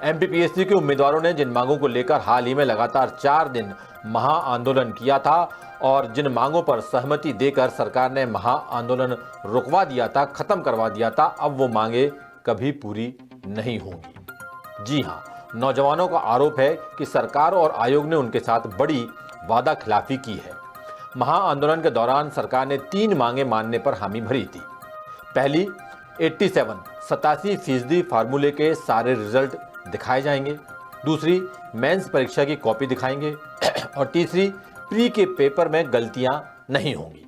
MPPSC के उम्मीदवारों ने जिन मांगों को लेकर हाल ही में लगातार 4 दिन महाआंदोलन किया था और जिन मांगों पर सहमति देकर सरकार ने महाआंदोलन रुकवा दिया था, खत्म करवा दिया था, अब वो मांगे कभी पूरी नहीं होंगी। जी हां, नौजवानों का आरोप है कि सरकार और आयोग ने उनके साथ बड़ी वादा खिलाफी की है। महाआंदोलन के दौरान सरकार ने 3 मांगे मानने पर हामी भरी थी। पहली, 87% फार्मूले के सारे रिजल्ट दिखाए जाएंगे। दूसरी, मेंस परीक्षा की कॉपी दिखाएंगे और तीसरी, प्री के पेपर में गलतियां नहीं होंगी।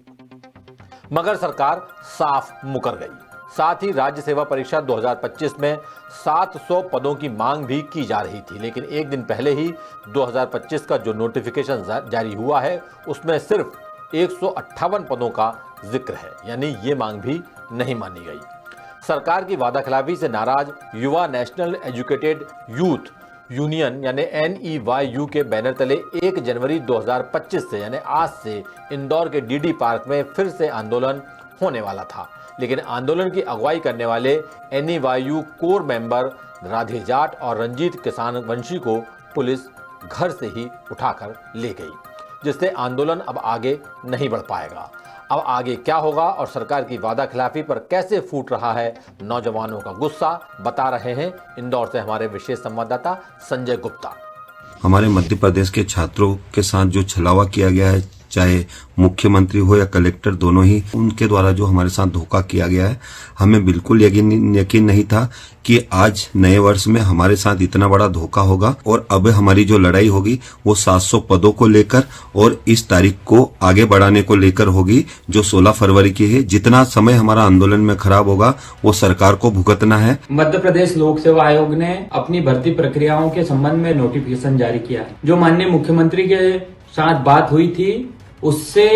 मगर सरकार साफ मुकर गई। साथ ही राज्य सेवा परीक्षा 2025 में 700 पदों की मांग भी की जा रही थी, लेकिन एक दिन पहले ही 2025 का जो नोटिफिकेशन जारी हुआ है उसमें सिर्फ 158 पदों का जिक्र है, यानी ये मांग भी नहीं मानी गई। सरकार की वादाखिलाफी से नाराज युवा नेशनल एजुकेटेड यूथ यूनियन यानी NEYU के बैनर तले 1 जनवरी 2025 से यानी आज से इंदौर के डीडी पार्क में फिर से आंदोलन होने वाला था, लेकिन आंदोलन की अगुवाई करने वाले NEYU core member Radhe Jat और रंजीत किसान वंशी को पुलिस घर से ही उठाकर ले गई, जिससे आंदोलन अब आगे नहीं बढ़ पाएगा। अब आगे क्या होगा और सरकार की वादा खिलाफी पर कैसे फूट रहा है नौजवानों का गुस्सा, बता रहे हैं इंदौर से हमारे विशेष संवाददाता संजय गुप्ता। हमारे मध्य प्रदेश के छात्रों के साथ जो छलावा किया गया है, चाहे मुख्यमंत्री हो या कलेक्टर, दोनों ही उनके द्वारा जो हमारे साथ धोखा किया गया है, हमें बिल्कुल यकीन नहीं था कि आज नए वर्ष में हमारे साथ इतना बड़ा धोखा होगा। और अब हमारी जो लड़ाई होगी वो 700 पदों को लेकर और इस तारीख को आगे बढ़ाने को लेकर होगी, जो 16 फरवरी की है। जितना समय हमारा आंदोलन में खराब होगा वो सरकार को भुगतना है। मध्य प्रदेश लोक सेवा आयोग ने अपनी भर्ती प्रक्रियाओं के संबंध में नोटिफिकेशन जारी किया है। जो माननीय मुख्यमंत्री के साथ बात हुई थी उससे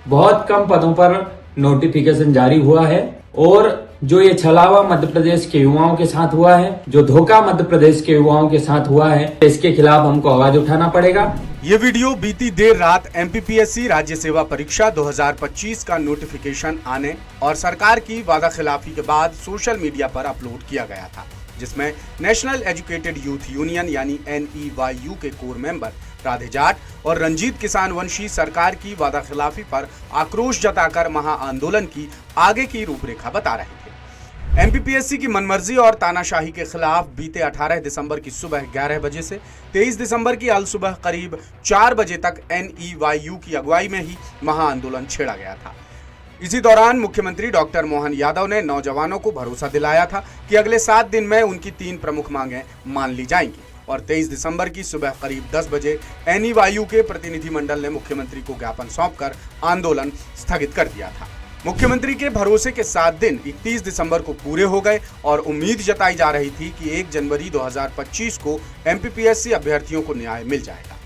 बहुत कम पदों पर नोटिफिकेशन जारी हुआ है, और जो ये छलावा मध्य प्रदेश के युवाओं के साथ हुआ है, जो धोखा मध्य प्रदेश के युवाओं के साथ हुआ है, इसके खिलाफ हमको आवाज उठाना पड़ेगा। ये वीडियो बीती देर रात एमपीपीएससी राज्य सेवा परीक्षा 2025 का नोटिफिकेशन आने और सरकार की वादा खिलाफी के बाद सोशल मीडिया पर अपलोड किया गया था, जिसमें नेशनल एजुकेटेड यूथ यूनियन यानी NEYU के कोर मेंबर राधे जाट और रंजीत किसान वंशी सरकार की वादा खिलाफी पर आक्रोश जताकर महाआंदोलन की आगे की रूपरेखा बता रहे थे। एमपीपीएससी की मनमर्जी और तानाशाही के खिलाफ बीते 18 दिसंबर की सुबह 11 बजे से 23 दिसंबर की अल सुबह करीब 4 बजे तक NEYU की अगुवाई में ही महाआंदोलन छेड़ा गया था। इसी दौरान मुख्यमंत्री डॉक्टर मोहन यादव ने नौजवानों को भरोसा दिलाया था कि अगले 7 दिन में उनकी 3 प्रमुख मांगें मान ली जाएंगी, और 23 दिसंबर की सुबह करीब 10 बजे NEYU के प्रतिनिधिमंडल ने मुख्यमंत्री को ज्ञापन सौंपकर आंदोलन स्थगित कर दिया था। मुख्यमंत्री के भरोसे के 7 दिन 31 दिसंबर को पूरे हो गए और उम्मीद जताई जा रही थी कि 1 जनवरी 2025 को एमपीपीएससी अभ्यर्थियों को न्याय मिल जाएगा,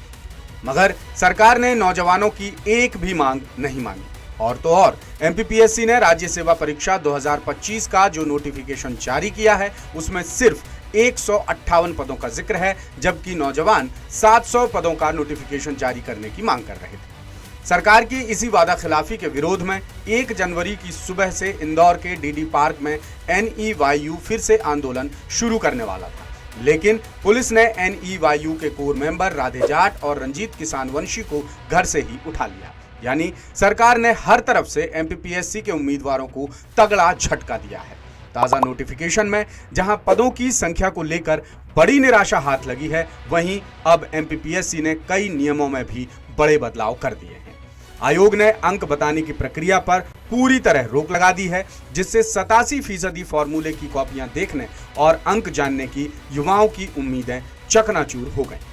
मगर सरकार ने नौजवानों की एक भी मांग नहीं मानी। और तो और एमपीपीएससी ने राज्य सेवा परीक्षा 2025 का जो नोटिफिकेशन जारी किया है उसमें सिर्फ 158 पदों का जिक्र है, जबकि नौजवान 700 पदों का नोटिफिकेशन जारी करने की मांग कर रहे थे। सरकार की इसी वादा खिलाफी के विरोध में 1 जनवरी की सुबह से इंदौर के डीडी पार्क में NEYU फिर से आंदोलन शुरू करने वाला था, लेकिन पुलिस ने NEYU के कोर मेंबर राधे जाट और रंजीत किसान वंशी को घर से ही उठा लिया। यानी सरकार ने हर तरफ से एमपीपीएससी के उम्मीदवारों को तगड़ा झटका दिया है। ताजा नोटिफिकेशन में जहां पदों की संख्या को लेकर बड़ी निराशा हाथ लगी है, वहीं अब एमपीपीएससी ने कई नियमों में भी बड़े बदलाव कर दिए हैं। आयोग ने अंक बताने की प्रक्रिया पर पूरी तरह रोक लगा दी है, जिससे 87% फार्मूले की कॉपियां देखने और अंक जानने की युवाओं की उम्मीदें चकनाचूर हो गई।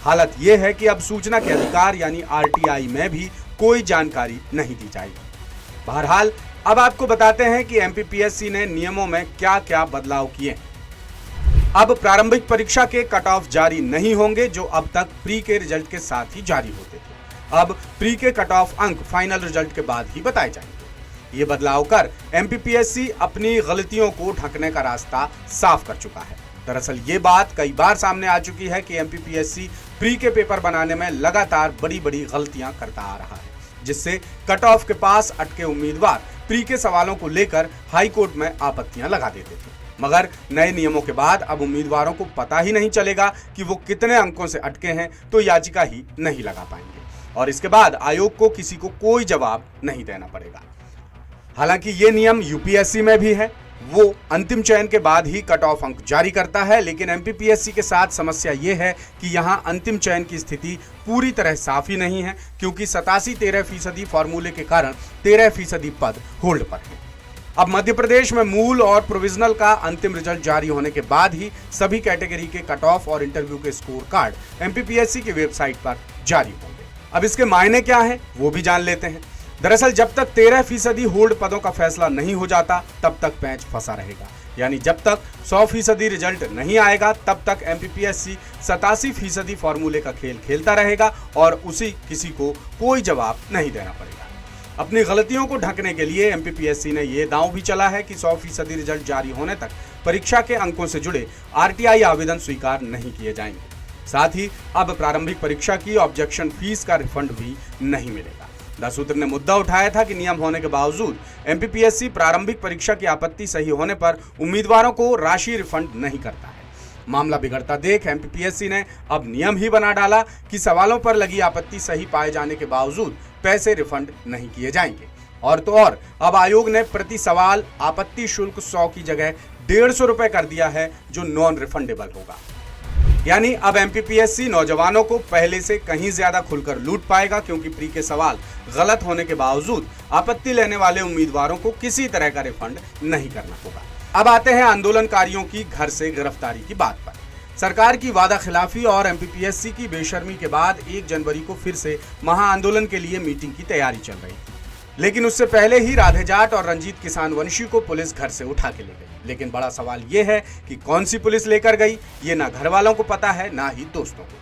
हालत यह है कि अब सूचना के अधिकार यानी RTI में भी कोई जानकारी नहीं दी जाएगी। बहरहाल अब आपको बताते हैं कि एमपीपीएससी ने नियमों में क्या क्या बदलाव किए। अब प्रारंभिक परीक्षा के कट ऑफ जारी नहीं होंगे, जो अब तक प्री के रिजल्ट के साथ ही जारी होते थे। अब प्री के कट ऑफ अंक फाइनल रिजल्ट के बाद ही बताए जाएंगे। ये बदलाव कर एमपीपीएससी अपनी गलतियों को ढकने का रास्ता साफ कर चुका है। दरअसल ये बात कई बार सामने आ चुकी है कि एमपीपीएससी प्री के पेपर बनाने में लगातार बड़ी बड़ी गलतियां करता आ रहा है, जिससे कट ऑफ के पास अटके उम्मीदवार प्री के सवालों को लेकर हाई कोर्ट में आपत्तियां लगा देते थे। मगर नए नियमों के बाद अब उम्मीदवारों को पता ही नहीं चलेगा कि वो कितने अंकों से अटके हैं, तो याचिका ही नहीं लगा पाएंगे और इसके बाद आयोग को किसी को कोई जवाब नहीं देना पड़ेगा। हालांकि ये नियम यूपीएससी में भी है, वो अंतिम चयन के बाद ही कट ऑफ अंक जारी करता है, लेकिन एमपीपीएससी के साथ समस्या ये है कि यहाँ अंतिम चयन की स्थिति पूरी तरह साफ ही नहीं है, क्योंकि 87-13% फॉर्मूले के कारण 13% पद होल्ड पर हैं। अब मध्य प्रदेश में मूल और प्रोविजनल का अंतिम रिजल्ट जारी होने के बाद ही सभी कैटेगरी के कट ऑफ और इंटरव्यू के स्कोर कार्ड एमपीपीएससी की वेबसाइट पर जारी होंगे। अब इसके मायने क्या हैं वो भी जान लेते हैं। दरअसल जब तक 13% होल्ड पदों का फैसला नहीं हो जाता तब तक पैंच फंसा रहेगा, यानी जब तक 100% रिजल्ट नहीं आएगा तब तक एमपीपीएससी 87% फॉर्मूले का खेल खेलता रहेगा और उसी किसी को कोई जवाब नहीं देना पड़ेगा। अपनी गलतियों को ढकने के लिए एमपीपीएससी ने यह दांव भी चला है कि 100% रिजल्ट जारी होने तक परीक्षा के अंकों से जुड़े आरटीआई आवेदन स्वीकार नहीं किए जाएंगे। साथ ही अब प्रारंभिक परीक्षा की ऑब्जेक्शन फीस का रिफंड भी नहीं मिलेगा। द सूत्र ने मुद्दा उठाया था कि नियम होने के बावजूद एमपीपीएससी प्रारंभिक परीक्षा की आपत्ति सही होने पर उम्मीदवारों को राशि रिफंड नहीं करता है। मामला बिगड़ता देख एमपीपीएससी ने अब नियम ही बना डाला कि सवालों पर लगी आपत्ति सही पाए जाने के बावजूद पैसे रिफंड नहीं किए जाएंगे। और तो और अब आयोग ने प्रति सवाल आपत्ति शुल्क 100 की जगह 150 रुपए कर दिया है, जो नॉन रिफंडेबल होगा। यानी अब एमपीपीएससी नौजवानों को पहले से कहीं ज्यादा खुलकर लूट पाएगा, क्योंकि प्री के सवाल गलत होने के बावजूद आपत्ति लेने वाले उम्मीदवारों को किसी तरह का रिफंड नहीं करना होगा। अब आते हैं आंदोलनकारियों की घर से गिरफ्तारी की बात पर। सरकार की वादा खिलाफी और एमपीपीएससी की बेशर्मी के बाद 1 जनवरी को फिर से महाआंदोलन के लिए मीटिंग की तैयारी चल रही थी, लेकिन उससे पहले ही राधे जाट और रंजीत किसान वंशी को पुलिस घर से उठा के ले गई। लेकिन बड़ा सवाल यह है कि कौन सी पुलिस लेकर गई, ये ना घर वालों को पता है ना ही दोस्तों को।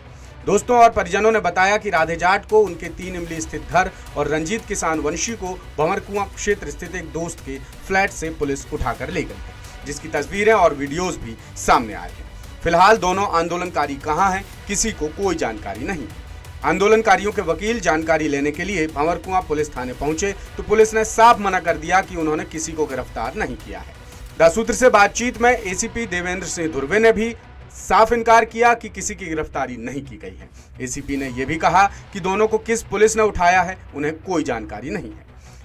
दोस्तों और परिजनों ने बताया कि राधे जाट को उनके 3 इमली स्थित घर और रंजीत किसान वंशी को भंवरकुआं क्षेत्र स्थित एक दोस्त के फ्लैट से पुलिस उठाकर ले गई है, जिसकी तस्वीरें और वीडियोज भी सामने आए हैं। फिलहाल दोनों आंदोलनकारी कहां हैं, किसी को कोई जानकारी नहीं। आंदोलनकारियों के वकील जानकारी लेने के लिए भंवरकुआं पुलिस थाने पहुंचे तो पुलिस ने साफ मना कर दिया कि उन्होंने किसी को गिरफ्तार नहीं किया है। द सूत्र से बातचीत में एसीपी देवेंद्र सिंह धुर्वे ने भी साफ इनकार किया कि किसी की गिरफ्तारी नहीं की गई है। एसीपी ने यह भी कहा कि दोनों को किस पुलिस ने उठाया है उन्हें कोई जानकारी नहीं है।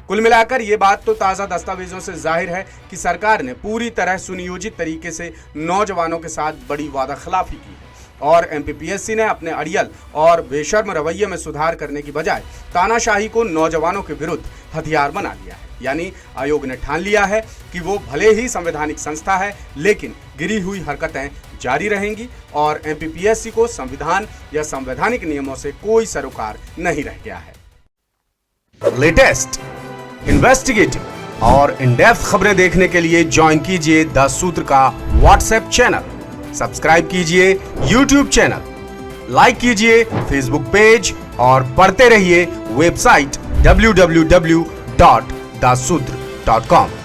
कुल मिलाकर ये बात तो ताज़ा दस्तावेजों से जाहिर है कि सरकार ने पूरी तरह सुनियोजित तरीके से नौजवानों के साथ बड़ी वादाखिलाफी की है और एमपीपीएससी ने अपने अड़ियल और बेशर्म रवैये में सुधार करने की बजाय तानाशाही को नौजवानों के विरुद्ध हथियार बना लिया है। यानी आयोग ने ठान लिया है कि वो भले ही संवैधानिक संस्था है, लेकिन गिरी हुई हरकतें जारी रहेंगी और एमपीपीएससी को संविधान या संवैधानिक नियमों से कोई सरोकार नहीं रह गया है। लेटेस्ट, इन्वेस्टिगेटिव और इन डेप्थ खबरें देखने के लिए ज्वाइन कीजिए द सूत्र का व्हाट्सएप चैनल, सब्सक्राइब कीजिए यूट्यूब चैनल, लाइक कीजिए फेसबुक पेज और पढ़ते रहिए वेबसाइट www.dasudr.com।